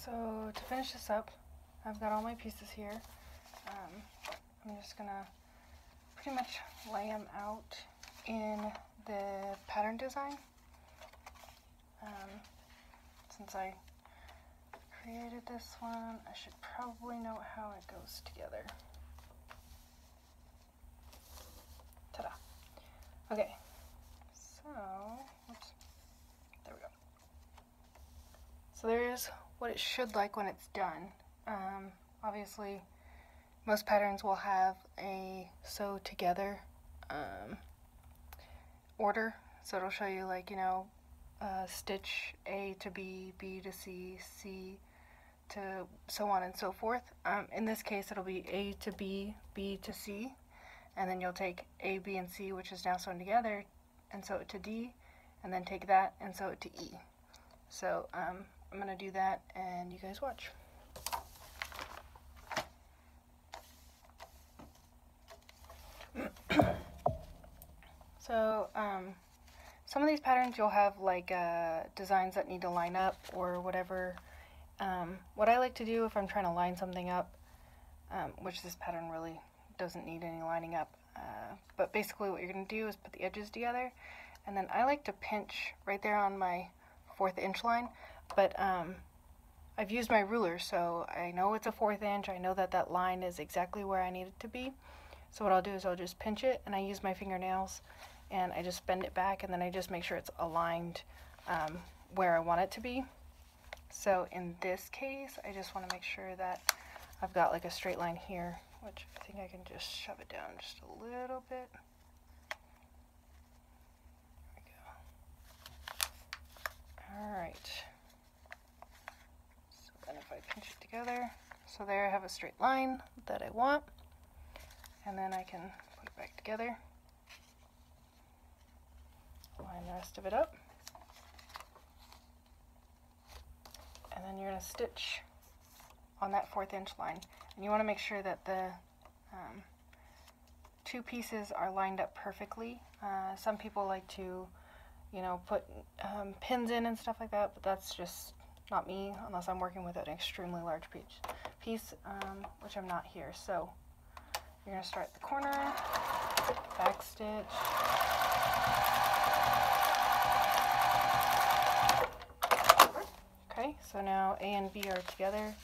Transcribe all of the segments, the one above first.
So to finish this up, I've got all my pieces here. I'm just gonna pretty much lay them out in the pattern design. Since I created this one, I should probably know how it goes together. Ta-da! Okay, so, oops, there we go. So there's what it should like when it's done. Obviously, most patterns will have a sew together order, so it'll show you, like, you know, stitch A to B, B to C, C to so on and so forth. In this case, it'll be A to B, B to C, and then you'll take A, B, and C, which is now sewn together, and sew it to D, and then take that and sew it to E. So I'm going to do that, and you guys watch. So some of these patterns you'll have like designs that need to line up or whatever. What I like to do if I'm trying to line something up, which this pattern really doesn't need any lining up, but basically what you're going to do is put the edges together, and then I like to pinch right there on my 1/4 inch line, but I've used my ruler, so I know it's a 1/4 inch. I know that that line is exactly where I need it to be. So what I'll do is I'll just pinch it, and I use my fingernails, and I just bend it back, and then I just make sure it's aligned where I want it to be. So in this case, I just want to make sure that I've got like a straight line here, which I think I can just shove it down just a little bit. There we go. Alright. So then if I pinch it together, so there I have a straight line that I want, and then I can put it back together. Line the rest of it up. And then you're going to stitch on that 1/4 inch line. And you want to make sure that the two pieces are lined up perfectly. Some people like to, you know, put pins in and stuff like that, but that's just not me unless I'm working with an extremely large piece, which I'm not here. So you're going to start at the corner, back stitch, okay, so now A and B are together.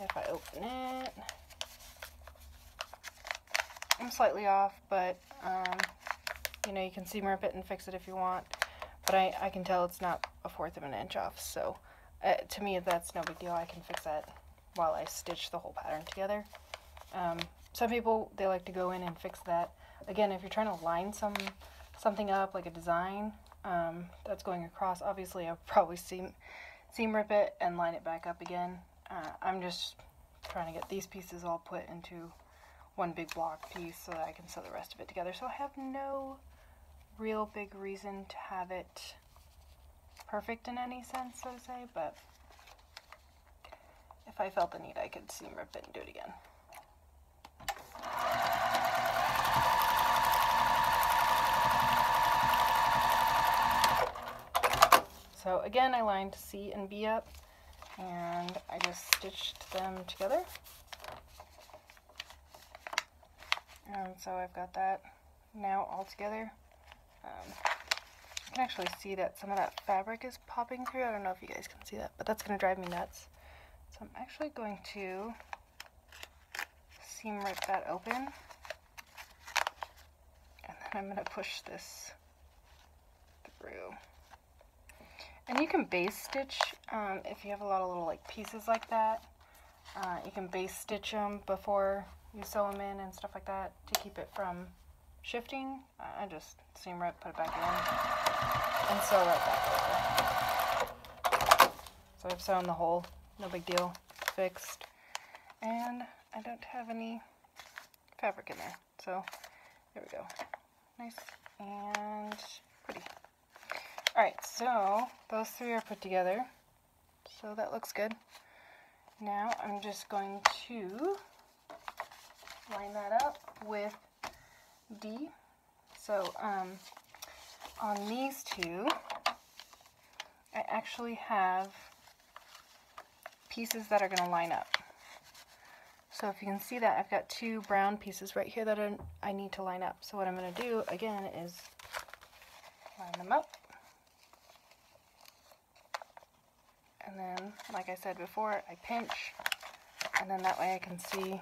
If I open it, I'm slightly off, but you know, you can seam rip it and fix it if you want, but I can tell it's not a 1/4 of an inch off, so to me that's no big deal. I can fix that while I stitch the whole pattern together. Some people, they like to go in and fix that. Again, if you're trying to line something up, like a design that's going across, obviously I'll probably seam rip it and line it back up again. I'm just trying to get these pieces all put into one big block piece so that I can sew the rest of it together. So I have no real big reason to have it perfect in any sense, so to say, but if I felt the need, I could seam rip it and do it again. So again, I lined C and B up, and I just stitched them together. And so I've got that now all together. You can actually see that some of that fabric is popping through. I don't know if you guys can see that, but that's going to drive me nuts. So I'm actually going to seam rip that open, and then I'm going to push this through. And you can base stitch if you have a lot of little like pieces like that. You can base stitch them before you sew them in and stuff like that to keep it from shifting. I just seam rip, put it back in, and sew right back over. So I've sewn the hole, no big deal, fixed. And I don't have any fabric in there, so there we go. Nice and pretty. Alright, so those three are put together, so that looks good. Now I'm just going to line that up with D. So on these two, I actually have pieces that are going to line up. So if you can see that, I've got 2 brown pieces right here that I need to line up. So what I'm going to do, again, is line them up. And then, like I said before, I pinch, and then that way I can see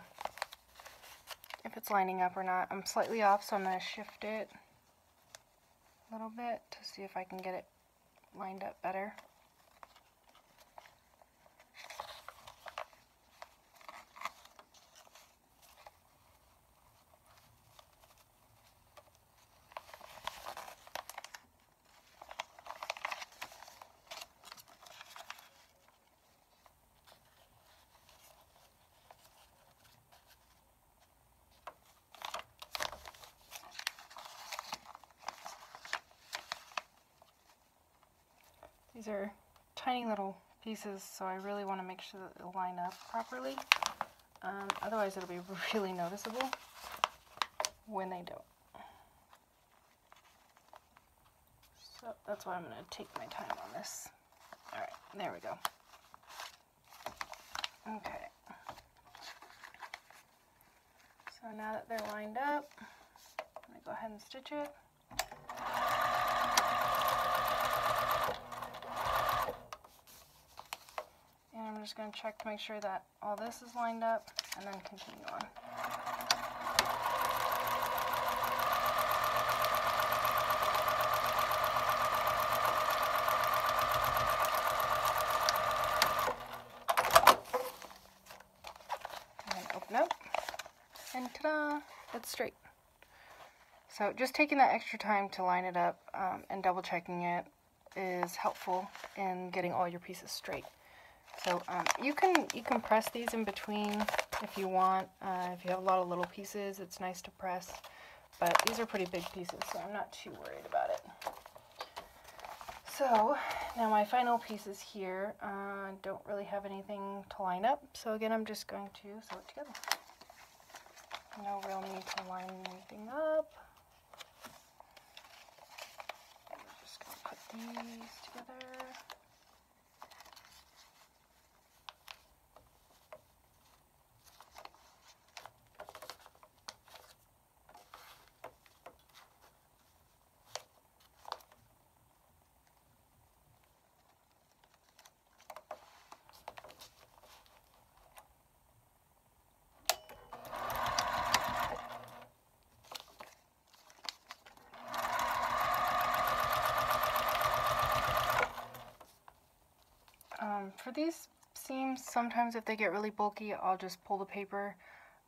if it's lining up or not. I'm slightly off, so I'm going to shift it a little bit to see if I can get it lined up better. These are tiny little pieces, so I really want to make sure that they'll line up properly. Otherwise it'll be really noticeable when they don't. So that's why I'm going to take my time on this. Alright, there we go. Okay. So now that they're lined up, I'm going to go ahead and stitch it. And I'm just going to check to make sure that all this is lined up, and then continue on. And then open up, and ta-da! It's straight. So just taking that extra time to line it up and double checking it is helpful in getting all your pieces straight. So you can press these in between if you want. If you have a lot of little pieces, it's nice to press. But these are pretty big pieces, so I'm not too worried about it. So now my final pieces here don't really have anything to line up. So again, I'm just going to sew it together. No real need to line anything up. I'm just going to put these together. For these seams, sometimes if they get really bulky, I'll just pull the paper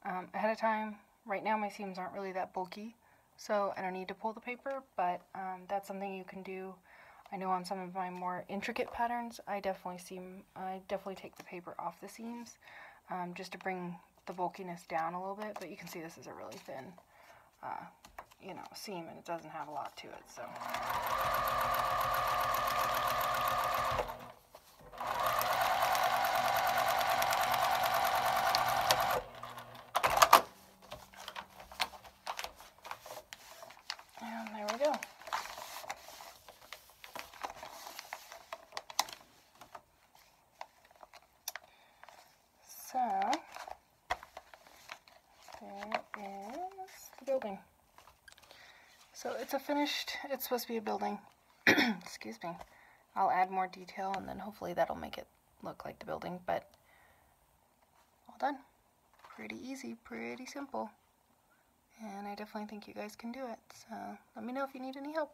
ahead of time. Right now my seams aren't really that bulky, so I don't need to pull the paper, but that's something you can do. I know on some of my more intricate patterns, I definitely take the paper off the seams just to bring the bulkiness down a little bit, but you can see this is a really thin seam, and it doesn't have a lot to it, so. So, there is the building. So it's it's supposed to be a building. Excuse me. I'll add more detail and then hopefully that'll make it look like the building, but all done. Pretty easy, pretty simple. And I definitely think you guys can do it. So let me know if you need any help.